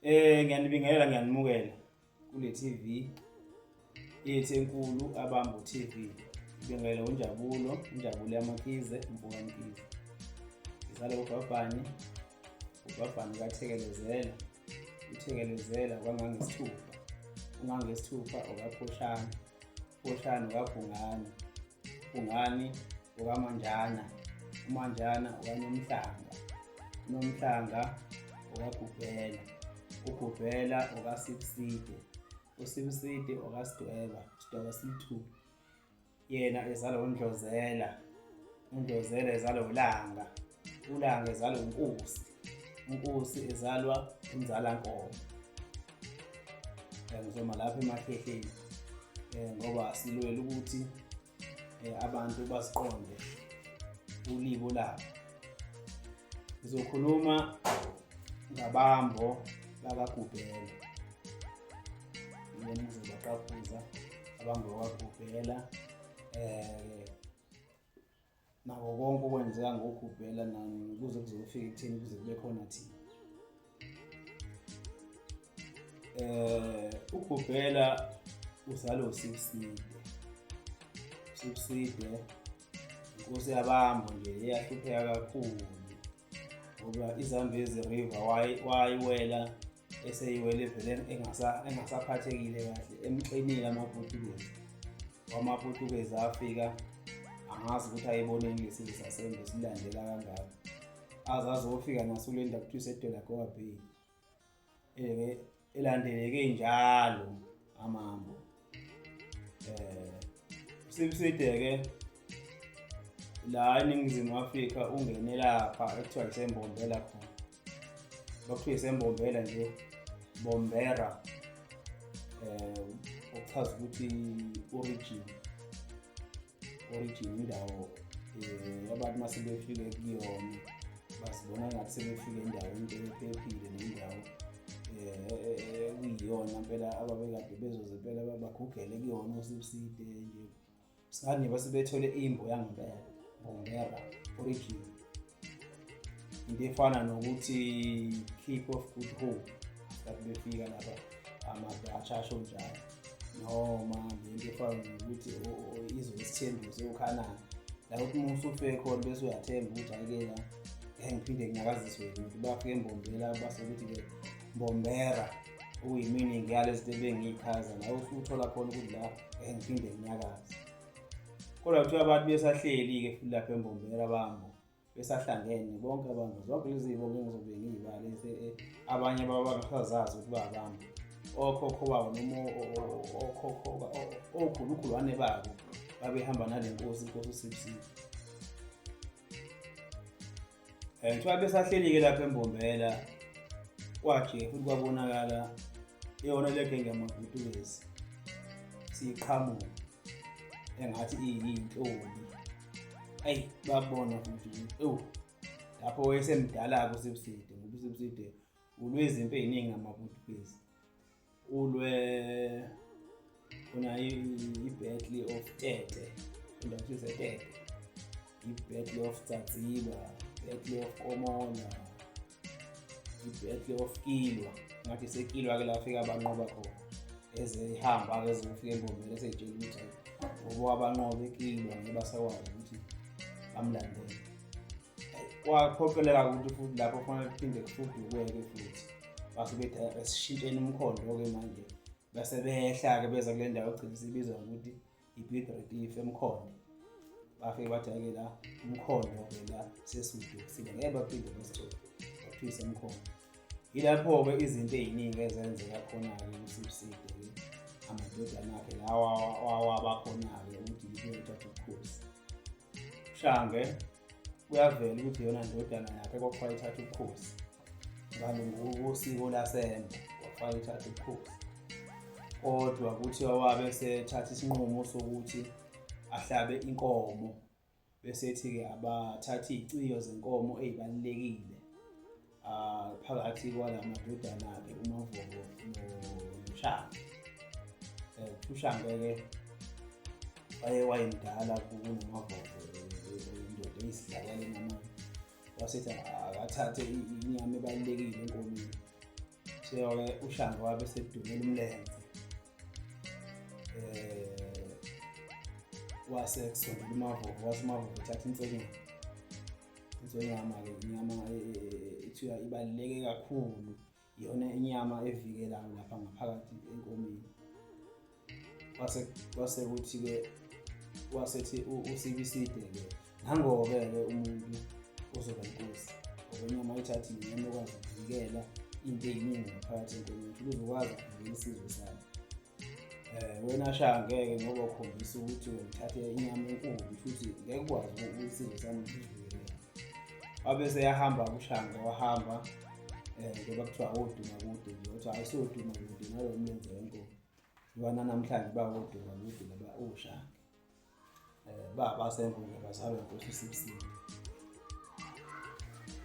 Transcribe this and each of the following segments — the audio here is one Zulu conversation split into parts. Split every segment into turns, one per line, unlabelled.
Ngiyanibingelela, ngiyanimukela kule TV yethu enkulu Abambo TV. Ngibingelela Unjabulo Yamakhize, Mfuka Mkhize. Ngizala uBhabhani kaThekelezela. uThekelezela kwangangesithupha. Ungangesithupha okaPhoshana. Phoshana okaBhungane. Bhungane okaManjana. uManjana okaNomhlanga. uNomhlanga okaGubhela. uGubhela okaSibiside. uSibiside okaSidweba. Sidweba C2. Yena ezala uNdlozela. uNdlozela ezalwa uLanga. uLanga ezalwa uNkosi. uNkosi ezalwa uNzalankomo. Ngizoma lapha emahehleni ngoba silwela ukuthi abantu basiqonde ulibo labo. Ngizokhuluma ngabambo bakaGubhela. Yena ngizobaqaphuza abambo bakaGubhela nako konke okwenzeka ngoGubhela kuze kuzofika ekutheni kuze kube khona thina. uGubhela uzalwa uSibiside. uSibiside inkosi yabambo nje eyahlupheka kakhulu ngoba iZambezi River wayiwela eseyiwele vele engasaphathekile kahle emxinile amaPutukezi afika angazi ukuthi ayiboneni lesizwe sasembe silandela kangaka. Azazofika nasule ndawo kuthiwa iseDelagoa Bay. Elandeleke njalo amambo. uSibiside-ke la eNingizimu Afrika ungene lapha ekuthiwa iseMbombela khona. Bakuthiwa iseMbombela nje, Bombera. Okuchaza ukuthi origin indawo abantu mase befike kuyona basibona ngathi sebefike endaweni ephephile nendawo kuyiyona impela ababekade bezoze impela bagugele kuyona uSibiside nje. Singathi nje basebethole imbo yangempela, Bombera origin. Into efana nokuthi Cape of Good Hope kathi befika lapha amaDutch asho njalo, noma into efana nokuthi izwe lesithembiso uKhanani la ukuthi uma usufike khona bese uyathemba ukuthi ayike la ngiphinde nginyakaziswe ukuthi bafike eMbombela base ukuthi-ke Bombera okuyi-meaning yalezinto ebengiy'chaza la usuthola khona ukuthi la ngiphinde nginyakaze. Kodwa kuthiwa abantu besahleli-ke futhi lapha eMbombela bambo besahlangene bonke abantu, zonke lezi iy'bongo engizobe ngiy'bale abanye babangasazazi ukuthi babambo okhokho babo noma okhulukhulwane babo babehamba nale nkosi uSibiside. Kuthiwa besahleli-ke lapha eMbombela kwaje futhi kwabonakala yona leke ngamaPutukezi siyiqhamuka engathi iyinhloli. Babona futhi lapho wayesemdala-ke uSibiside ngoba uSibiside ulwezimpi ey'ningi ngamaPutukezi. Ulwe khona i-Battle of Tete, indawo kuthiwa iseTete, i-Battle of Tsatsiba, i-Battle of Komola, i-Battle of Kilwa. Ngathi sekilwa-ke la fika abanqoba khona ezehamba-ke ezofika eMbombela esey'tshela ukuthi ngoba abanqoba eKilwa ngebasakwazi ukuthi bamlandele. Kwaphoqeleka ukuthi futhi lapho kufanele kuphinde kufudukeke futhi base bethi asishintsheni umkhondo-ke manje bese behla-ke beza kule ndawo egcina isibizwa ngokuthi i-Piet Retief eMkhondo. Bafike bathi-ke la umkhondo-ke la sesudukisile ngeke baphinde basithole bathiwa iseMkhondo. Yilapho-ke izinto ey'ningi ezenzeka khona-ke uSibiside-ke amadodana akhe lawa wabakhona-ke ukuthi yiyo ethatha ubukhosi. Shange kuyavela ukuthi iyona ndodana yakhe kwakufanele ithathe ubukhosi ngosiko lasembo, kwakufanele ithathe ubukhosi. Kodwa kuthiwa wabe esethatha isinqumo sokuthi ahlabe inkomo bese ethi-ke abathathe iy'ciyo zenkomo ey'balulekile phakathi kwala madodana akhe uMavovo noShange. uShange-ke wayemdala kunoMavovo, indoda eyizidlalela namanje. Wasethi akathathe inyama ebalulekile enkomeni. Siyo-ke uShaka wabe sedumela umlenze. Wase kusondela uMavovo, wathi uMavovo uthatha insonyama. Insonyama-ke inyama ethiwa ibaluleke kakhulu, iyona inyama evikelayo lapha ngaphakathi enkomeni. Kwase kuthi-ke wasethi uSibiside-ke nangoke-ke umuntu ozoba inkosi, ngoba inyama ayithathi inyama ekwazi ukuvikela into ey'ningi ngaphakathi enkomeni, uzokwazi ukuvikela isizwe sakhe. Wena Shaka ngeke ngoba ukhombisa ukuthi wena uthathe inyama enkulu, futhi ngeke ukwazi isizwe sami ukusivikela. Wabe seyahamba uShaka, wahamba ngoba kuthiwa oduma kude nje, wathi hhayi soduma kude nalo mlenze wenkomo. Lwana namhlanje bawoduma kude laba oShaka. Basenguke bazalwa inkosi uSibiside.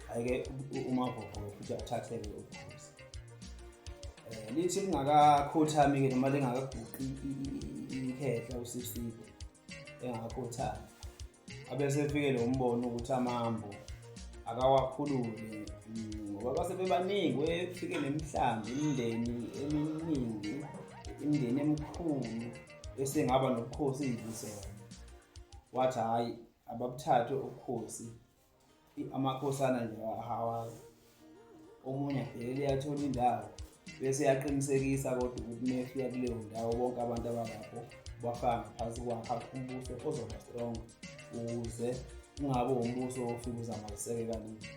Hhayi-ke uMavovo futhi athathe-ke ubukhosi. Lithi lingakakhothami-ke noma lingakaguqi ikhehla uSibiside engakakhothami, abese efikele umbono ukuthi amambo akawakhulule ngoba base bebaningi. Wefike nemihlambi, imindeni eminingi, imindeni emikhulu esengaba nobukhosi ey'busona. Wathi hhayi ababuthathe ubukhosi, amakhosana nje ahawazi. Omunye abhekele yathola indawo bese yaqinisekisa kodwa ukuthi mefika kuleyo ndawo bonke abantu abalapho bafaka ngaphansi kwakhe umbuso ozoba strong, ukuze ungabe umbuso ofika uzamaziseke kalula.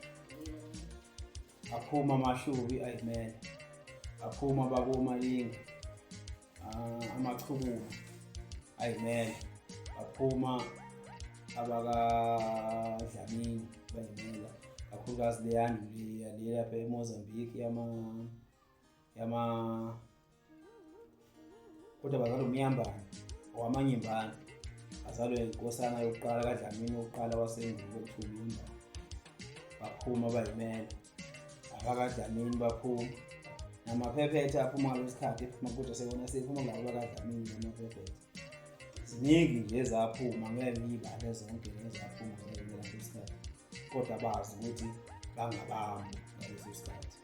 Aphuma aMahlubi ayimele, aphuma abakoMalinga, amaChukuma ayimele, aphuma abakaDlamini bayimela, kakhulukazi le lapha eMozambique kodwa bazalwa uMyambane owaManyimbane, bazalwe inkosana yokuqala kaDlamini yokuqala wasendulo okuthiwa uMyambane. Baphuma bayimela, abakaDlamini baphuma, namaphephetha aphuma ngalesi sikhathi ephuma kodwa sebona sephuma ngabo bakaDlamini namaphephetha. Ziningi nje ezaphuma, ngeke ngiy'bale zonke ezaphuma ngaleso sikhathi, kodwa bazi ukuthi bangabambo ngaleso sikhathi.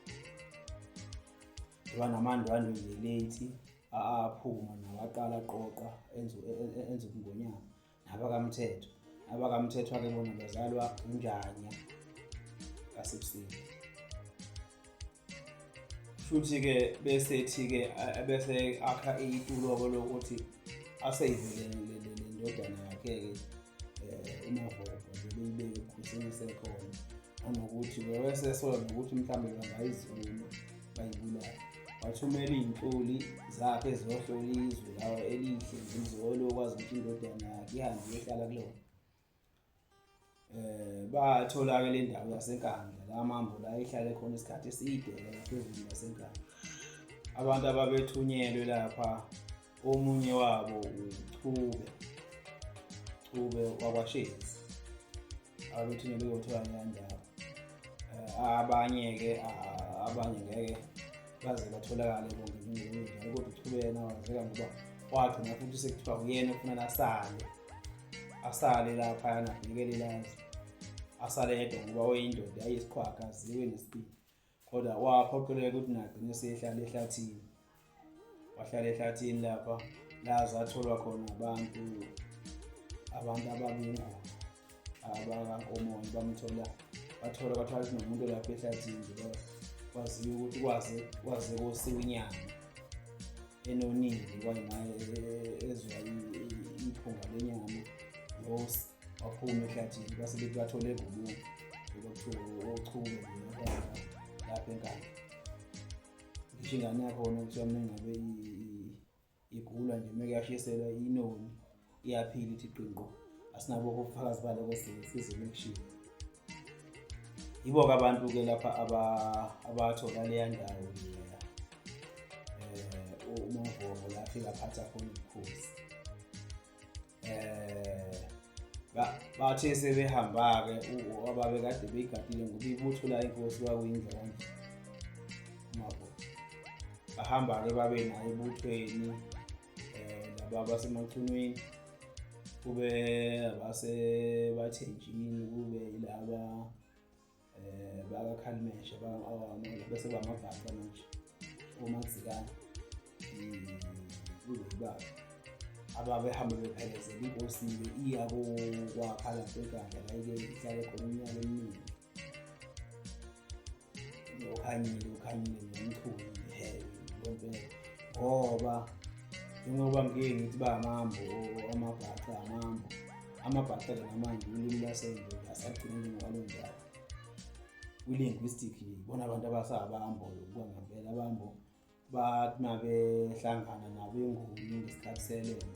Namandwandwe nje late aphuma nawaqala aqoqa enza ubungonyama nabakaMthethwa. AbakaMthethwa-ke bona bazalwa uNjanya kaSibiside. Futhi-ke besethi-ke bese akha itulo-ke lokuthi aseyivelele le ndodana yakhe-ke uMavovo beyibeke ebukhosini esekhona, nanokuthi-ke wayesesola nokuthi mhlawumbe bangayizuma bayibulale. Wathumela iy'nhloli zakhe ziyohlola izwe lawa elihle ngomzolo okwazi ukuthi indodana yakhe ihambe iyohlala kulona. Bathola-ke le ndawo yaseNkandla, la mambo la ehlale khona isikhathi eside phezulu yaseNkandla. Abantu ababethunyelwe lapha, omunye wabo uChube wakwaShezi, ababethunyelwe ukuyothola leya ndawo. Abanye ngeke baze batholakale bonke njalo, kodwa uChube yena wazeka ngoba wagcina futhi sekuthiwa uyena okufanele asale laphayana abhekele lazi, asale yedwa ngoba wayeyindoda yayiyisikhwaga aziwe nesibindi. Kodwa waphoqeleka ukuthi nagcine sehlala ehlathini, wahlala ehlathini lapha la zatholwa khona abantu ababingu abakaNkomoya bathola ukuthi nomuntu lapha ehlathini kwaziwa ukuthi kwaze kosiwa inyama enoningi kwayinaye ezwa iphunga lenyama ngosi, waphuma ehlathini base bethi bathole eGubuka lokuthiwa oChube lapha eNkandla. Ngisho ingane yakhona kuthiwa mengabe igula nje meke yashiselwa inoni iyaphila ithi qinqo, asinabo ubufakazi baloko size mekushiwo. Yibo-ke abantu-ke lapha abathola leya ndawo leya uMavovo la afika aphatha khona ubukhosi. Bathe sebehamba-ke ababekade beyigadile ngoba ibutho la inkosi kwakuyindlondlo uMavovo. Bahamba-ke babe naye ebuthweni laba basemachunweni, kube abaseBathenjini, kube yilaba bakaKhalimeshe bese bamabhaca manje. omadzikane kuyibaba ababehamba bephelezela inkosi-ke iya kwakha lapho eGanda la-ke ihlale khona iminyaka eminingi. Ukhanyile nomchunu ngempela ngoba njengoba ngike ngithi amabhaca amabhaca-ke namanje ulimi lasendulo asagcina njengokwalonjalo kwi-linguistic ibona abantu abasabambo ukuba ngempela abambo bathi mabehlangana nabenguni ngesikhathi selele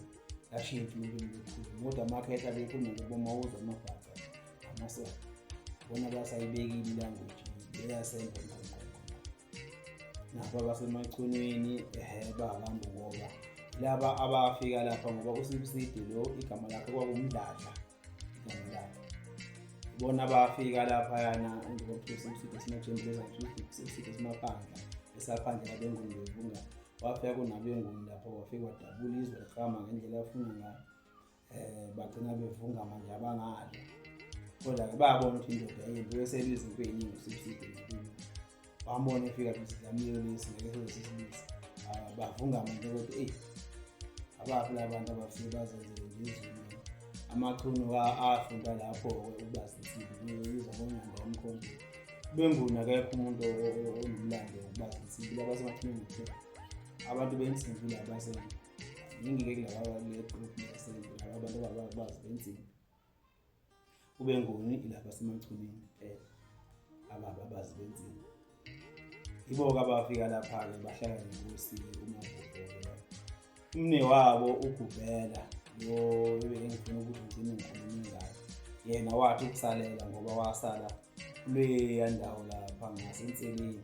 lashintsha ulimi lokukhuluma kodwa amakhetha bekhuluma nje bomawuza amabhaca amaSwati bona basayibekile ilanguage eyasendulo nabo abasemachunweni babambo ngoba laba abafika lapha ngoba uSibiside lo igama lakhe kwakumdladla igama lakhe bona bafika lapha yana ngoba uSibiside simajembeleza uSibiside simaphandla esaphandla labenguni bevunga wafika kunabenguni lapho wafika wadabula izwe liqhama ngendlela afuna ngayo bagcina bevunga manje abangalo kodwa-ke babona ukuthi indoda yembi wesebiza into ey'ningi uSibiside bambona efika kwisidlamlilo lesi ngeke sesisilisa bavunga manje ukuthi abafi labantu abafike bazenzele nje izulu amachunu afunda lapho-ke ukuba zinsizwa uyizwa ngonyanda yomkhonto benguni akekho umuntu onomlando wokuba zinsizwa abasemathuneni kuphela abantu bensimbi labasenzi yingi-ke kule group lesenzi laba abantu ababazi bensimbi ubenguni ilapha asemachuneni ababazi bensimbi ibo-ke abafika lapha-ke bahlala nenkosi uMavovo umne wabo uGubela lo engifuna ukuthi ngizime ngikhuluma ngayo yena wathi ukusalela ngoba wasala kuleya ndawo lapha ngasenseleni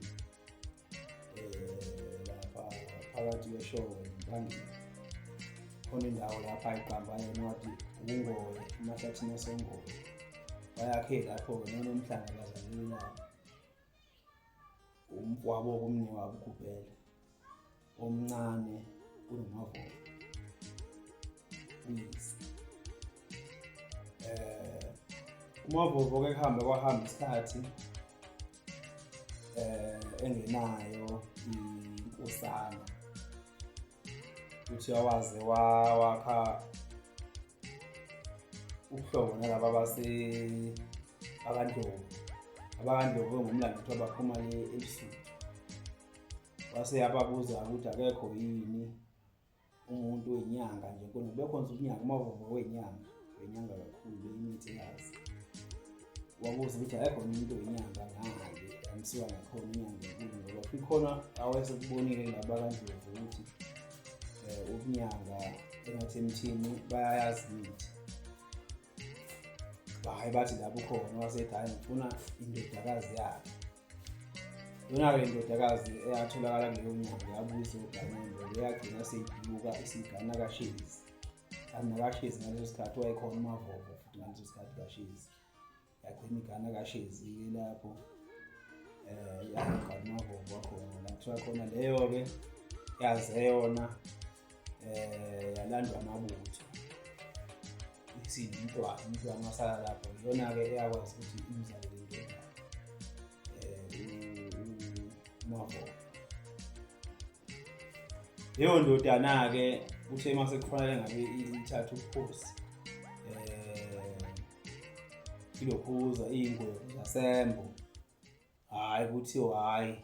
lapha phakathi kweshowe Mpangeni khona indawo lapha iqamba yena wathi uNgoye emahlathini aseNgoye bayakhe lapho-ke nonomhlanga bazalile lapho umfowabo kumne wabo uGubela omncane kunoMavovo uyise uMavovo-ke kwahamba isikhathi engenayo inkosana ukuthi awaze wakha ubuhlobo nalaba abakandlovu ngomlando ukuthi baphuma ebusuku wase yababuza ukuthi akekho yini umuntu wenyanga nje kodwa bekhonza unyanga uMavovo wenyanga kakhulu imithi yazi wabuza ukuthi akekho umuntu wenyanga ngale amsiwa ngakhona inyanga enkulu ngoba kukhona awesekubonile labakandlovu ukuthi ubunyanga engathi emthini bayayazi imithi hayi bathi lapho khona wasethi hayi ngifuna indodakazi yakhe yona-ke indodakazi eyatholakala kuleyo nyanga yabuyisa uGanyengo yagcina seyibuka isigana kaShezi kanti nakaShezi ngaleso sikhathi wayekhona uMavovo futhi ngaleso sikhathi kaShezi yagcina igana kaShezi-ke lapho yagcina uMavovo wakhona la kuthiwa khona leyo-ke yaze yona yalandwa amabutho umntwana wasala lapho yona-ke eyakwazi ukuthi imzalele indodana uMavovo leyo ndodana-ke uthe mase kufanele ngabe ithatha ubukhosi ilokhuza iy'ngwevu zasembo hhayi kuthiwa hhayi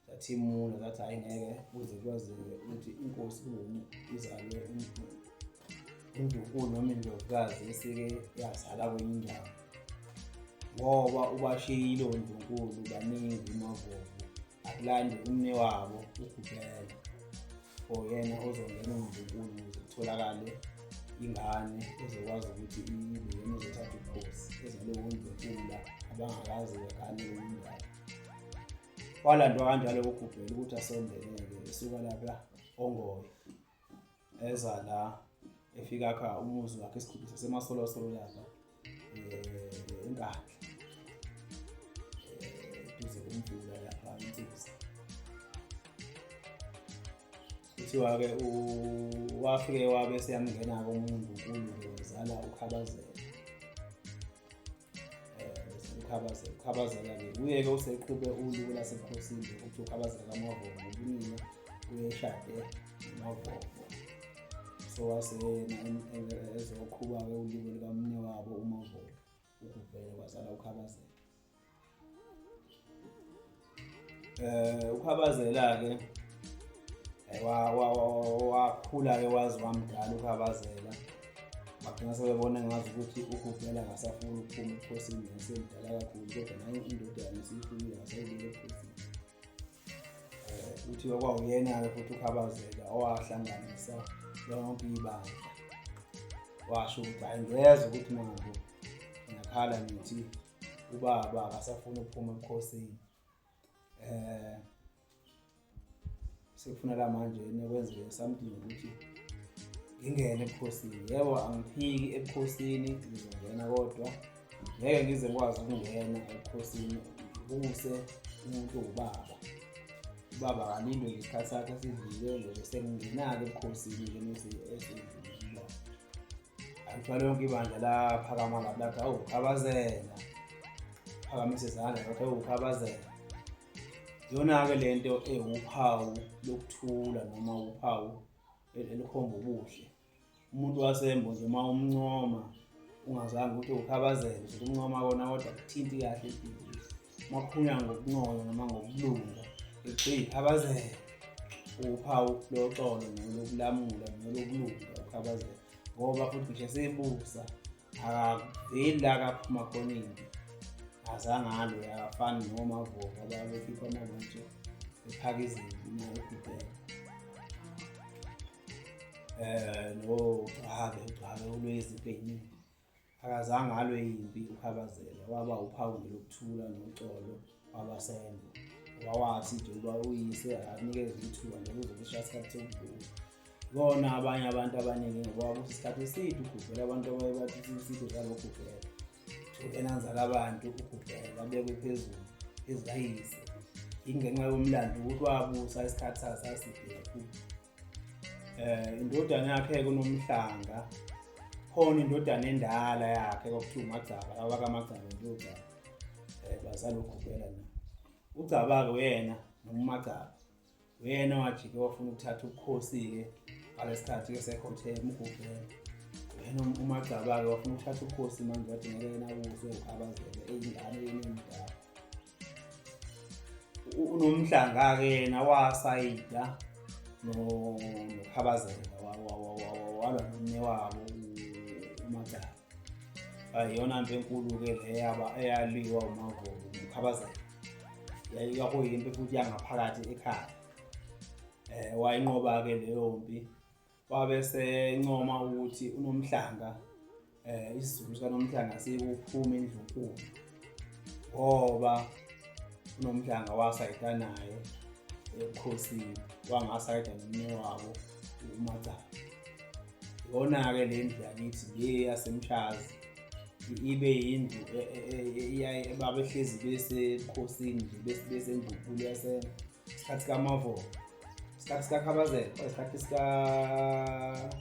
zathimula zathi hhayi ngeke kuze kwazeke ukuthi inkosi izalwe indunkulu noma indlovukazi esike yazala kwenye indawo ngoba ubashiyile ondunkulu baningi uMavovo akulande umne wabo uGubela oyena ozongena undunkulu ukuze kutholakale ingane ezokwazi ukuthi ibe yena ezothatha ubukhosi ezalowo undunkulu la abangakazi begane kwenye indawo walandwa kanjalo uGubela ukuthi asondeleke esuka lapha oNgoye eza la efika kha umuzi wakhe esikhulu sasemasolosolo lapha eNkandla duze komfula lapha eNtisi kuthiwa-ke wafike wabe seyamngena-ke umuntu uNkulunkulu wazala uKhabazela ukhabazela-ke uyeke useqhube uliko lasebukhosini ukuthi ukhabazela kaMavovo ngoba unina uyeshade uMavovo. So ezoqhuba-ke uliko likamne wabo uMavovo ukuvele kwazala uKhabazela. uKhabazela-ke wakhula-ke wazi wamdala uKhabazela, bagcina sebebona ngazi ukuthi uGubela ngasafuna ukuphuma ebukhosini ngesemdala kakhulu, kodwa naye indodana isiphumile ngasayibile ebukhosini. Kuthiwa kwawuyena-ke futhi uKhabazela owahlanganisa lonke ibandla, washo ukuthi hayi ngezwe ukuthi manje ngiyakhala ngithi ubaba akasafuna ukuphuma ebukhosini, sekufuneka manje nikwenzele something ukuthi ngingene ebukhosini. Yebo, angiphiki ebukhosini, ngizongena kodwa ngeke ngize ngikwazi ukungena ebukhosini ngibuse umuntu owubaba. Ubaba akalindwe ngesikhathi sakhe esidlule nje sengingena-ke ebukhosini nje esendlulile. Angithwala yonke ibandla laphakama ngabi lathi hawu uKhabazela, phakamise izandla lathi hawu uKhabazela. Iyona-ke lento ewuphawu lokuthula noma uphawu elikhomba ubuhle. Umuntu wasembo nje uma umncoma ungazange ukuthi uKhabazela, uthi umncoma kona kodwa akuthinti kahle empilweni. Uma kukhulunywa ngokuncola noma ngokulunga Khabazela, uphawu loxolo nolokulamula nolokulunga uKhabazela, ngoba futhi nje seyibusa akaveli la kaphuma khona impi, azange alwe akafani noMavovo ababekhipha amabutho ephaka izimpi naye uGubela. Ugcabe ulwe izimpi ey'ningi, akazange alwe impi uKhabazela, waba uphawu nje lokuthula noxolo wabasembo. Wawathi nje uba uyise anikeze ithuba nje kuzokusha isikhathi sokudlula. Kona abanye abantu abaningi ngoba kuthi isikhathi eside uGubela, abantu abayebathi isipho salo uGubela enanzala abantu uGubela abekwe phezulu ezikayise. Ingenxa yomlando ukuthi wabusa isikhathi saside kakhulu. Indodana yakhe-ke uNomhlanga, khona indodana endala yakhe kwakuthiwa uMagcaba, abakaMagcaba indodana bazala uGubela na. uGcaba-ke uyena noma uMagcaba uyena wajike wafuna ukuthatha ubukhosi-ke ngalesikhathi-ke sekhotheme uGubela. Uyena uMagcaba-ke wafuna ukuthatha ubukhosi manje wathi ngeke yena abuse uKhabazela eyingane enemdala. uNomhlanga-ke yena wasayida noKhabazela walwa nomne wabo uMagcaba. Iyona mpi enkulu-ke le eyaliwa uMavovo uKhabazela, yakuyimpi futhi yangaphakathi ekhaya. Wayinqoba-ke leyo mpi, wabe sencoma ukuthi uNomhlanga, isizulu sikaNomhlanga sikuphuma eNdlunkulu ngoba uNomhlanga wasayida naye ebukhosini, wangasayida nomne wabo uMagcaba. Iyona-ke le ndlu yakithi le yaseMshazi ibe yindlu babehlezi besebukhosini nje besendlunkulu isikhathi sikaMavovo, isikhathi sikaKhabazela, isikhathi sikaJwabe,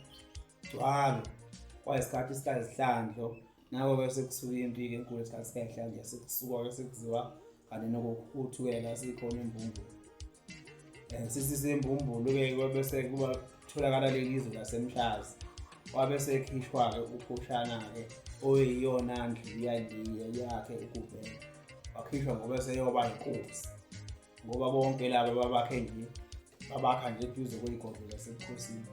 kwayisikhathi sikaZihlandlo. Nako-ke sekusuka impi-ke enkulu isikhathi sikaZihlandlo, sekusuka-ke sekuziwa kanti nokuthukela sikhona embumbulu. Sisembumbulu-ke bese kuba kutholakala leli zwe laseMshazi, wabe sekhishwa-ke uPhoshana-ke oyiyona ndlu yakhe uGubela. Wakhishwa ngoba seyoba inkosi, ngoba bonke laba babakha nje eduze kwey'godlo zasebukhosini.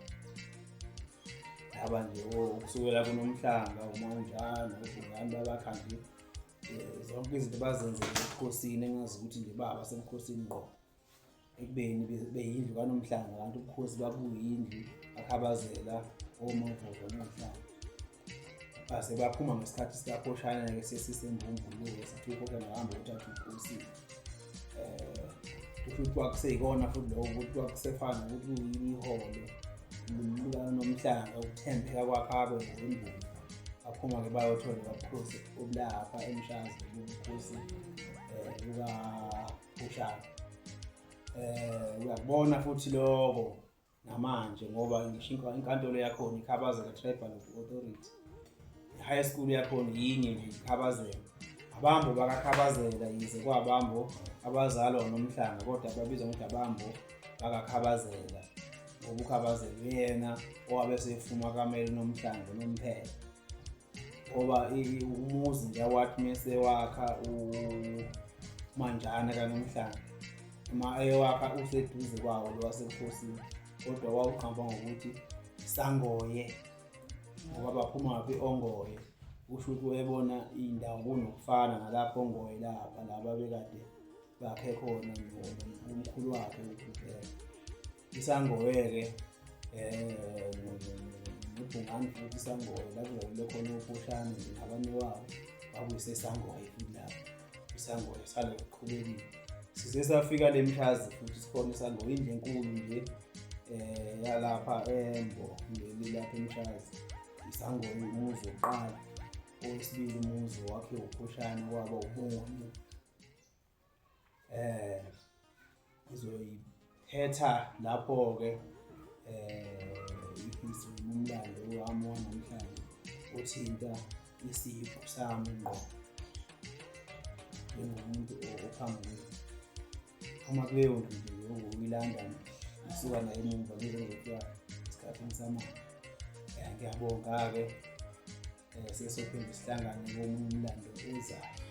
Laba nje kusukela kuNomhlanga, uMawunjana, uBhungane babakha nje zonke izinto bazenzele ebukhosini engazi ukuthi nje baba sebukhosini ngqo, ekubeni beyindlu kaNomhlanga kanti ubukhosi babuyindlu kaKhabazela oMavovo noMhlanga. Base baphuma ngesikhathi sikaPhoshana-ke sesisembumbulu-ke sithi uPhoshana ngahamba ukuthatha ubukhosi. Futhi kwakuseyikona futhi lokho ukuthi kwakusefana ukuthi kuyiholo likaNomhlanga ukuthembeka kwakhe abe ngembulu. Baphuma-ke bayothola ubukhosi obulapha eMshazi, ubukhosi bukaPhoshana. Uyakubona futhi lokho namanje ngoba ngisho inkantolo yakhona iKhabazela Tribal Authority, i-high school yakhona yinye nje iKhabazela. abambo bakakhabazela, yize kwabambo abazalwa uNomhlanga kodwa babizwa ngokuthi abambo bakakhabazela ngoba ukhabazela uyena owabe sefuma kamele uNomhlanga unomphela, ngoba umuzi nje wathi mese wakha uManjana kaNomhlanga ewakha useduze kwawo lo wasebukhosini, kodwa wawuqamba ngokuthi Sangoye ngoba baphuma ngaphi Ongoye. Kusho ukuthi wayebona indawo kunokufana nalapho Ongoye lapha la babekade bakhe khona nomkhulu wakhe uKhuleka. ISangoye-ke noBhungane futhi iSangoye lapho kule khona uPhushane nabanye wabo bakuyiseSangoye futhi lapho iSangoye sale kuqhubekile. Size safika leMthazi futhi sikhona iSangoye indlu enkulu nje yalapha eMbo leli lapha eMthazi. ISangoye umuzi wokuqala, owesibili umuzi wakhe uPhushane kwaba uBongwe. Izoyiphetha lapho-ke umlando wami wanamhlanje uthinta isipho sami ngqo njengomuntu ophambili. Uma kuleyo ndlu nje ukuyilanda isuka nayo emumva kuzofika esikhathini samanje. Ngiyabonga-ke sesophinde sihlangane komunye umlando uzayo.